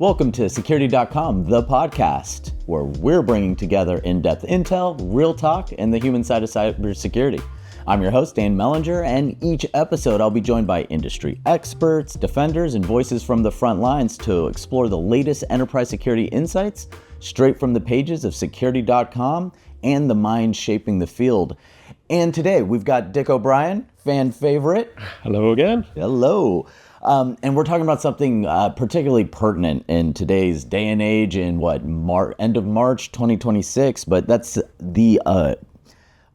Welcome to Security.com, the podcast, where we're bringing together in-depth intel, real talk, and the human side of cybersecurity. I'm your host, Dan Mellinger, and each episode I'll be joined by industry experts, defenders, and voices from the front lines to explore the latest enterprise security insights straight from the pages of Security.com and the minds shaping the field. And today we've got Dick O'Brien, fan favorite. Hello again. Hello. And we're talking about something particularly pertinent in today's day and age in end of March 2026, but that's the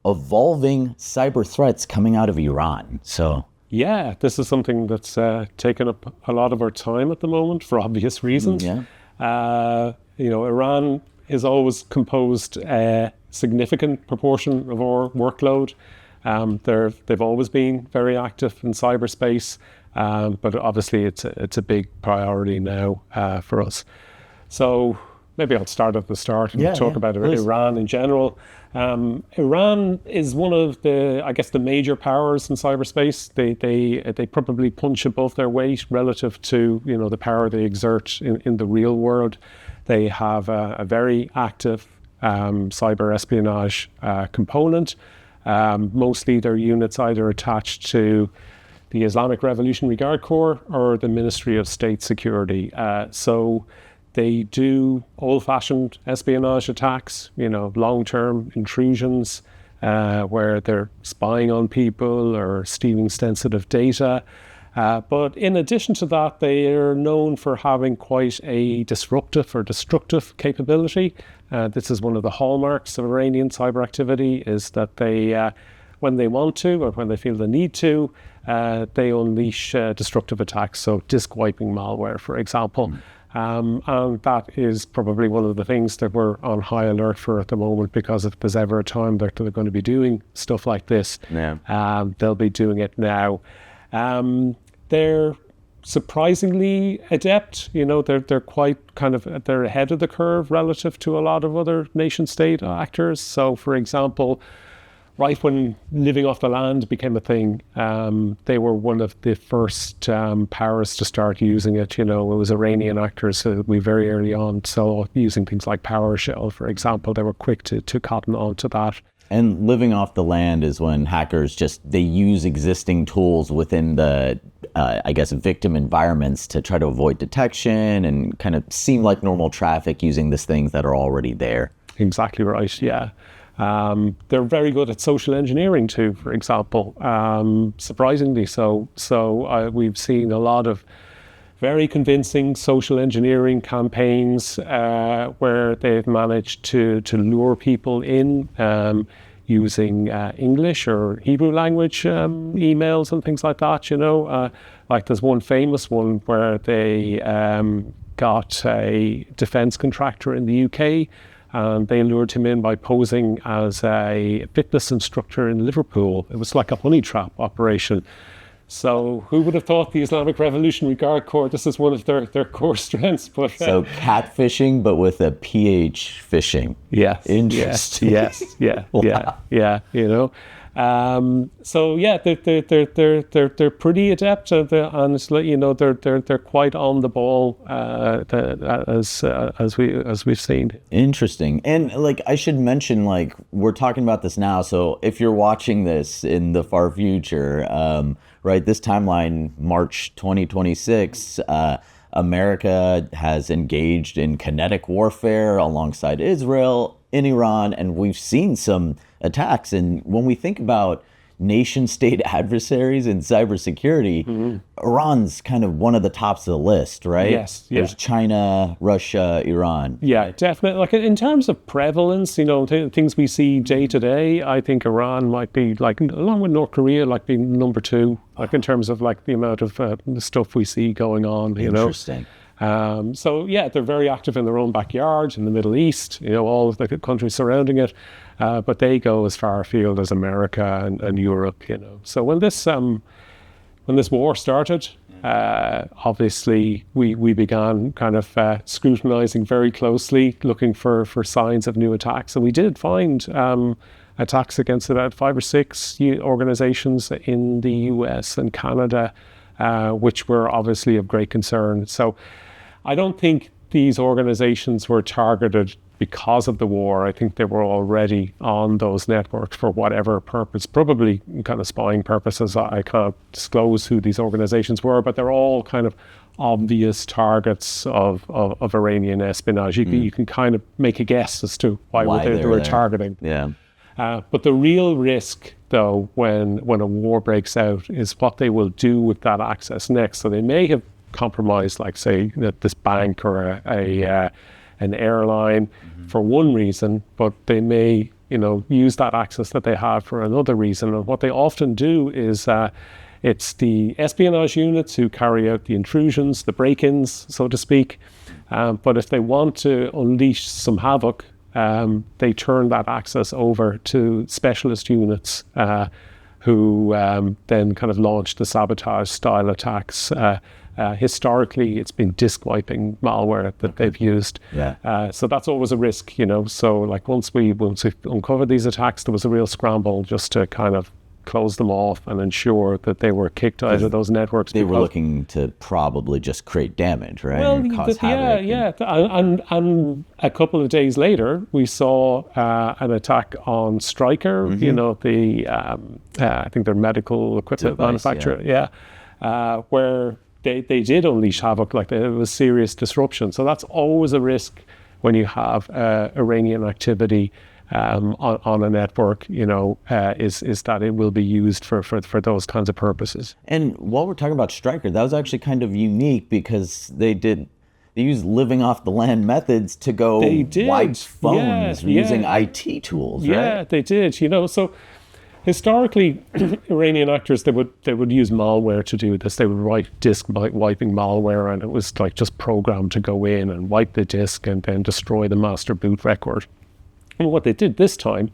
evolving cyber threats coming out of Iran. So yeah, this is something that's taken up a lot of our time at the moment for obvious reasons. Iran is always composed a significant proportion of our workload. They've always been very active in cyberspace. But obviously it's a big priority now for us. So maybe I'll start at the start and talk about Iran in general. Iran is one of the major powers in cyberspace. They probably punch above their weight relative to the power they exert in the real world. They have a very active cyber espionage component. Mostly their units either attached to the Islamic Revolutionary Guard Corps or the Ministry of State Security. So they do old-fashioned espionage attacks, long-term intrusions where they're spying on people or stealing sensitive data. But in addition to that, they are known for having quite a disruptive or destructive capability. This is one of the hallmarks of Iranian cyber activity, is that they, when they want to or when they feel the need to, they unleash destructive attacks, so disk wiping malware, for example. And that is probably one of the things that we're on high alert for at the moment, because if there's ever a time that they're going to be doing stuff like this, they'll be doing it now. They're surprisingly adept. They're quite they're ahead of the curve relative to a lot of other nation state actors. So, for example, right when living off the land became a thing, they were one of the first powers to start using it. It was Iranian actors who we very early on saw using things like PowerShell, for example. They were quick to cotton on to that. And living off the land is when hackers they use existing tools within the, victim environments to try to avoid detection and kind of seem like normal traffic using these things that are already there. Exactly right, yeah. They're very good at social engineering too, for example, surprisingly so. So we've seen a lot of very convincing social engineering campaigns where they've managed to lure people in using English or Hebrew language emails and things like that. Like there's one famous one where they got a defense contractor in the UK. And they lured him in by posing as a fitness instructor in Liverpool. It was like a honey trap operation. So who would have thought the Islamic Revolutionary Guard Corps, this is one of their core strengths. But so catfishing, but with a PH phishing. Yes. Interesting. Yes. Yeah. Wow. Yeah. So yeah, they're pretty adept, and they're quite on the ball as we've seen. Interesting. And I should mention, we're talking about this now, so if you're watching this in the far future, this timeline, March 2026, America has engaged in kinetic warfare alongside Israel in Iran, and we've seen some attacks. And when we think about nation-state adversaries in cybersecurity, Iran's kind of one of the tops of the list, right? Yes. Yeah. There's China, Russia, Iran. Yeah, definitely. In terms of prevalence, things we see day to day, I think Iran might be, along with North Korea, being number two, in terms of the amount of the stuff we see going on. Interesting. So yeah, they're very active in their own backyard in the Middle East, all of the countries surrounding it, but they go as far afield as America and Europe, So when this war started, obviously we began kind of scrutinizing very closely, looking for signs of new attacks, and we did find attacks against about 5 or 6 organizations in the US and Canada, which were obviously of great concern. So I don't think these organizations were targeted because of the war. I think they were already on those networks for whatever purpose, probably kind of spying purposes. I can't disclose who these organizations were, but they're all kind of obvious targets of Iranian espionage. You can kind of make a guess as to why they were targeting. Yeah. But the real risk, though, when a war breaks out, is what they will do with that access next. So they may have compromised, like, say, this bank or an airline for one reason, but they may, use that access that they have for another reason. And what they often do is it's the espionage units who carry out the intrusions, the break-ins, so to speak. But if they want to unleash some havoc, they turn that access over to specialist units who then kind of launch the sabotage style attacks. Historically, it's been disk wiping malware that they've used. Yeah. So that's always a risk, So like once we uncovered these attacks, there was a real scramble just to kind of close them off and ensure that they were kicked out of those networks. They were looking to probably just create damage, right? Well, cause havoc. And a couple of days later, we saw an attack on Stryker, I think they're medical equipment manufacturer, where they did unleash havoc, like there was serious disruption. So that's always a risk when you have Iranian activity on a network, is that it will be used for those kinds of purposes. And while we're talking about Stryker, that was actually kind of unique because they used living off the land methods to go wipe phones using IT tools, right? Yeah, they did, So historically, Iranian actors, they would use malware to do this. They would write disk wiping malware, and it was like just programmed to go in and wipe the disk and then destroy the master boot record. And what they did this time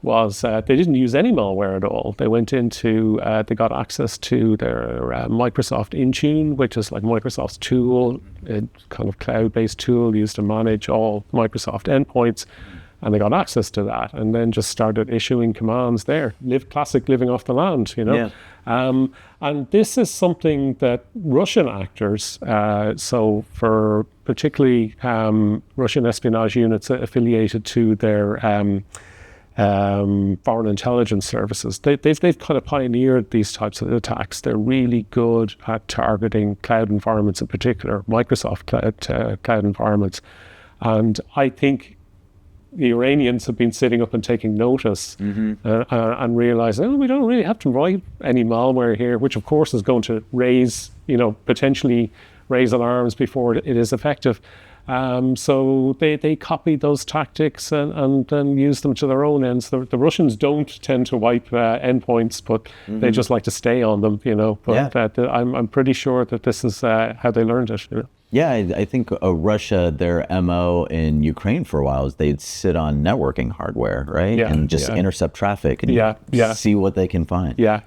was they didn't use any malware at all. They went into, they got access to their Microsoft Intune, which is like Microsoft's tool, a kind of cloud-based tool used to manage all Microsoft endpoints. And they got access to that and then just started issuing commands there. Classic living off the land, Yeah. And this is something that Russian actors, so for particularly Russian espionage units affiliated to their foreign intelligence services, they've kind of pioneered these types of attacks. They're really good at targeting cloud environments, in particular, Microsoft cloud environments. And I think the Iranians have been sitting up and taking notice and realizing, we don't really have to write any malware here, which of course is going to potentially raise alarms before it is effective. So they copied those tactics and then used them to their own ends. The Russians don't tend to wipe endpoints, but they just like to stay on them, But I'm pretty sure that this is how they learned it. Yeah, I think Russia, their MO in Ukraine for a while is they'd sit on networking hardware, right? Yeah, and just intercept traffic and see what they can find. Yeah.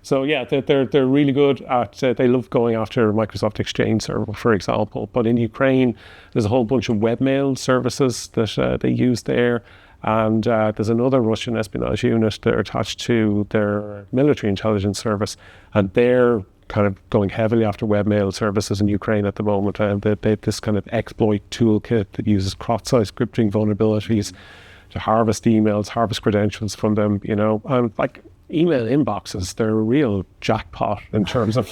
So they're really good at, they love going after Microsoft Exchange server, for example. But in Ukraine, there's a whole bunch of webmail services that they use there. And there's another Russian espionage unit that are attached to their military intelligence service. And they're kind of going heavily after webmail services in Ukraine at the moment. They have this kind of exploit toolkit that uses cross-site scripting vulnerabilities to harvest emails, harvest credentials from them, and like email inboxes, they're a real jackpot in terms of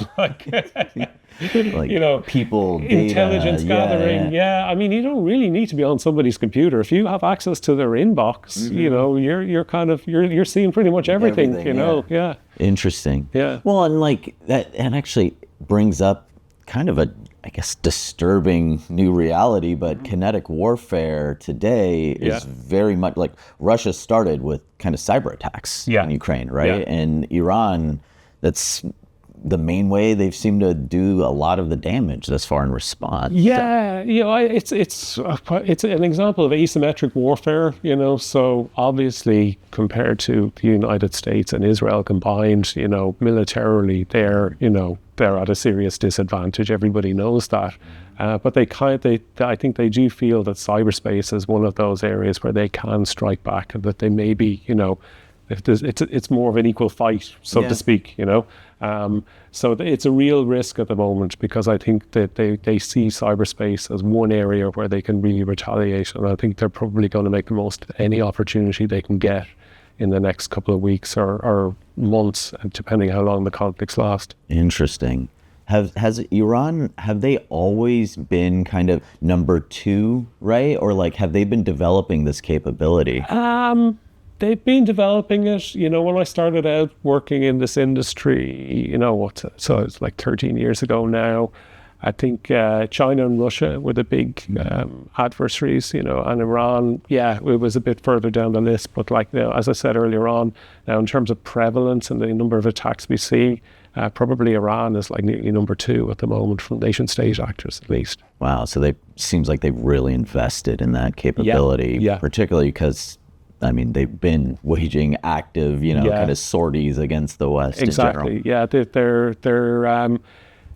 people, intelligence data, gathering. Yeah. I mean, you don't really need to be on somebody's computer. If you have access to their inbox, you're seeing pretty much everything. Yeah. Interesting. Yeah. Well, and like that, and actually brings up kind of a, I guess, disturbing new reality, but kinetic warfare today is very much like Russia started with kind of cyber attacks in Ukraine, right? Yeah. And Iran, that's the main way they've seemed to do a lot of the damage thus far in response. Yeah, it's an example of asymmetric warfare, so obviously compared to the United States and Israel combined, militarily they're at a serious disadvantage. Everybody knows that. But I think they do feel that cyberspace is one of those areas where they can strike back and that they may be, it's more of an equal fight, so to speak, you know. So it's a real risk at the moment, because I think that they see cyberspace as one area where they can really retaliate, and I think they're probably going to make the most of any opportunity they can get in the next couple of weeks or months, depending how long the conflicts last. Interesting. Has Iran, have they always been kind of number two, right? Or like, have they been developing this capability? They've been developing it. You know, when I started out working in this industry, you know, so it's like 13 years ago now, I think China and Russia were the big adversaries, you know, and Iran, it was a bit further down the list. But like, you know, as I said earlier on, now in terms of prevalence and the number of attacks we see, probably Iran is like nearly number two at the moment from nation state actors, at least. Wow. So seems like they've really invested in that capability, particularly because, I mean, they've been waging active, you know, kind of sorties against the West. Exactly. In general. Yeah.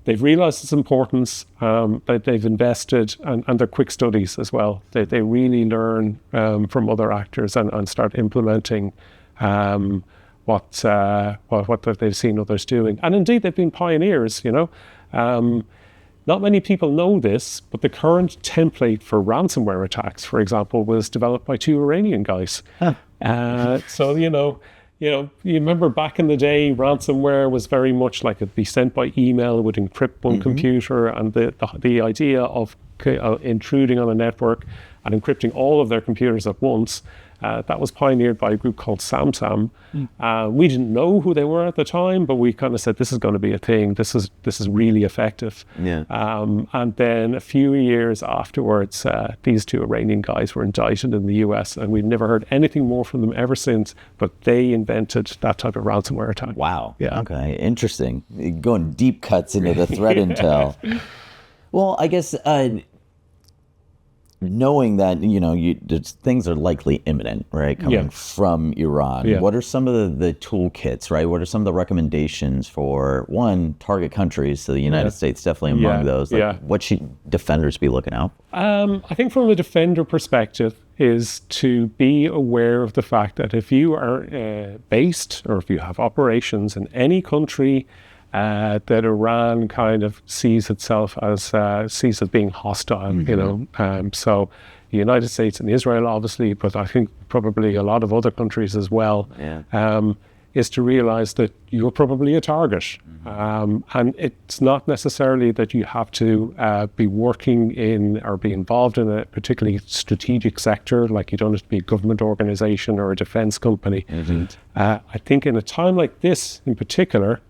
They've realized its importance, that they've invested, and they're quick studies as well. They really learn from other actors and start implementing what they've seen others doing. And indeed, they've been pioneers, you know. Not many people know this, but the current template for ransomware attacks, for example, was developed by two Iranian guys. So, you know, you remember back in the day, ransomware was very much like it'd be sent by email, it would encrypt one computer, and the idea of intruding on a network and encrypting all of their computers at once, that was pioneered by a group called SamSam. We didn't know who they were at the time, but we kind of said, this is going to be a thing. This is really effective. Yeah. And then a few years afterwards, these two Iranian guys were indicted in the US, and we've never heard anything more from them ever since, but they invented that type of ransomware attack. Wow. Yeah. Okay. Interesting. Going deep cuts into the threat intel. Well, I guess... knowing that, you know, things are likely imminent, right, coming from Iran, what are some of the toolkits, right? What are some of the recommendations for, one, target countries? So the United States definitely among those. Like, what should defenders be looking out? I think from a defender perspective is to be aware of the fact that if you are based, or if you have operations in any country that Iran kind of sees itself as being hostile, you know. So the United States and Israel, obviously, but I think probably a lot of other countries as well, is to realize that you're probably a target. And it's not necessarily that you have to be working in or be involved in a particularly strategic sector, like you don't have to be a government organization or a defense company. I think in a time like this in particular,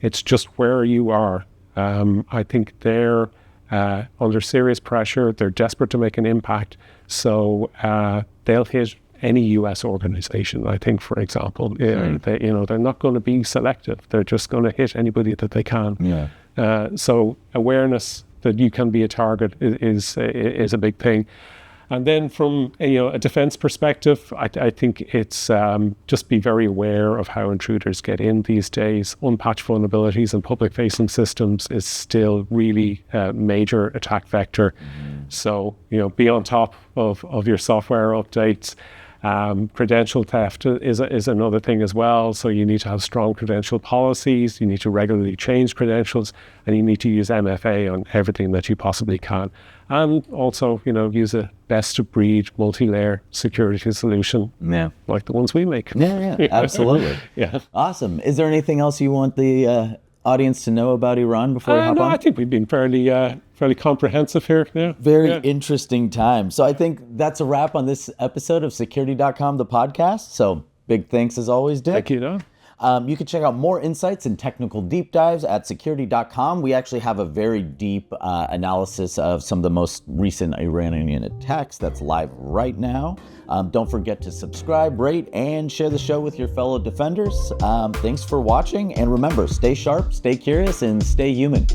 it's just where you are. I think they're under serious pressure. They're desperate to make an impact. So they'll hit any US organization, I think, for example. They're not going to be selective. They're just going to hit anybody that they can. So awareness that you can be a target is a big thing. And then from a defense perspective, I think it's just be very aware of how intruders get in these days. Unpatched vulnerabilities in public-facing systems is still really a major attack vector. So, be on top of your software updates. Credential theft is another thing as well. So you need to have strong credential policies. You need to regularly change credentials, and you need to use MFA on everything that you possibly can. And also, use a best-of-breed multi-layer security solution, like the ones we make. Yeah, absolutely. Awesome. Is there anything else you want the audience to know about Iran before we hop on? I think we've been fairly comprehensive here. Very interesting time. So I think that's a wrap on this episode of Security.com, the podcast. So big thanks as always, Dick. Thank you, Don. You can check out more insights and technical deep dives at security.com. We actually have a very deep analysis of some of the most recent Iranian attacks that's live right now. Don't forget to subscribe, rate, and share the show with your fellow defenders. Thanks for watching. And remember, stay sharp, stay curious, and stay human.